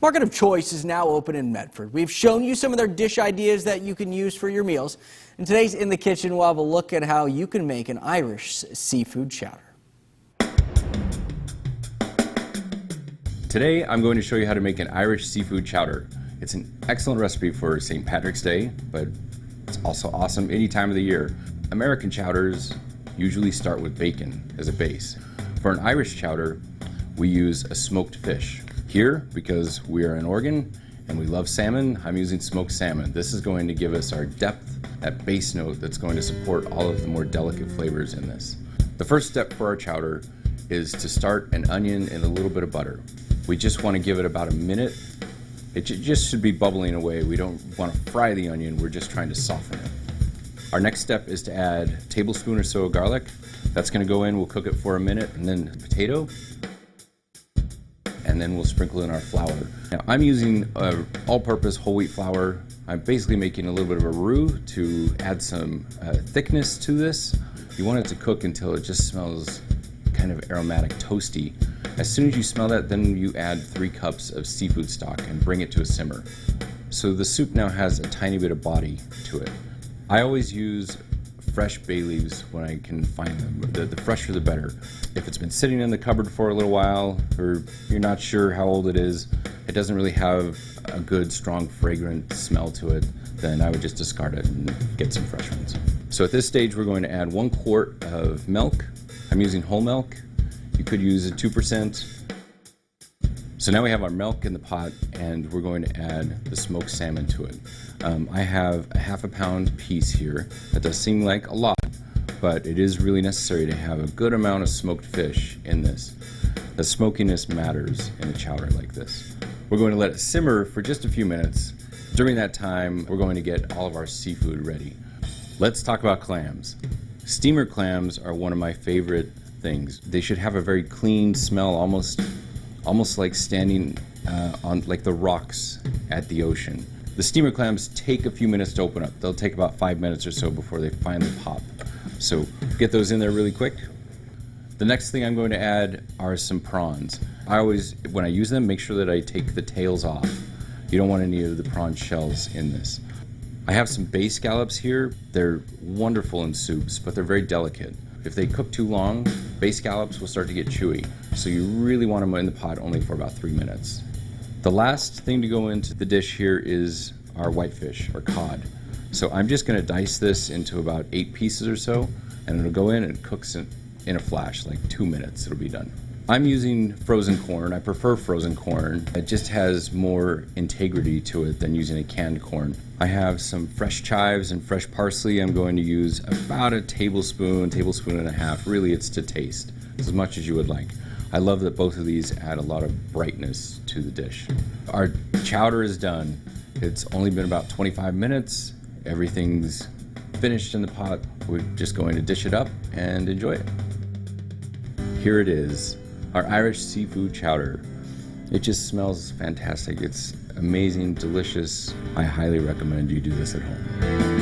Market of Choice is now open in Medford. We've shown you some of their dish ideas that you can use for your meals. And today's In the Kitchen, we'll have a look at how you can make an Irish seafood chowder. Today, I'm going to show you how to make an Irish seafood chowder. It's an excellent recipe for St. Patrick's Day, but it's also awesome any time of the year. American chowders usually start with bacon as a base. For an Irish chowder, we use a smoked fish. Here, because we are in Oregon and we love salmon, I'm using smoked salmon. This is going to give us our depth, that base note that's going to support all of the more delicate flavors in this. The first step for our chowder is to start an onion in a little bit of butter. We just want to give it about a minute. It just should be bubbling away. We don't want to fry the onion, we're just trying to soften it. Our next step is to add a tablespoon or so of garlic. That's going to go in, we'll cook it for a minute, and then potato. And then we'll sprinkle in our flour. Now I'm using all-purpose whole wheat flour. I'm basically making a little bit of a roux to add some thickness to this. You want it to cook until it just smells kind of aromatic, toasty. As soon as you smell that, then you add 3 cups of seafood stock and bring it to a simmer. So the soup now has a tiny bit of body to it. I always use fresh bay leaves when I can find them. The fresher the better. If it's been sitting in the cupboard for a little while, or you're not sure how old it is, it doesn't really have a good, strong, fragrant smell to it, then I would just discard it and get some fresh ones. So at this stage, we're going to add 1 quart of milk. I'm using whole milk. You could use a 2%. So now we have our milk in the pot, and we're going to add the smoked salmon to it. I have a ½ pound piece here. That does seem like a lot, but it is really necessary to have a good amount of smoked fish in this. The smokiness matters in a chowder like this. We're going to let it simmer for just a few minutes. During that time, we're going to get all of our seafood ready. Let's talk about clams. Steamer clams are one of my favorite things. They should have a very clean smell, almost like standing on like the rocks at the ocean. The steamer clams take a few minutes to open up. They'll take about 5 minutes or so before they finally pop. So get those in there really quick. The next thing I'm going to add are some prawns. I always, when I use them, make sure that I take the tails off. You don't want any of the prawn shells in this. I have some bay scallops here. They're wonderful in soups, but they're very delicate. If they cook too long, bay scallops will start to get chewy. So you really want them in the pot only for about 3 minutes. The last thing to go into the dish here is our whitefish, or cod. So I'm just going to dice this into about 8 pieces or so, and it'll go in and cooks in a flash, like 2 minutes, it'll be done. I'm using frozen corn. I prefer frozen corn. It just has more integrity to it than using a canned corn. I have some fresh chives and fresh parsley. I'm going to use about a tablespoon and a half. Really, it's to taste, as much as you would like. I love that both of these add a lot of brightness to the dish. Our chowder is done. It's only been about 25 minutes. Everything's finished in the pot. We're just going to dish it up and enjoy it. Here it is, our Irish seafood chowder. It just smells fantastic. It's amazing, delicious. I highly recommend you do this at home.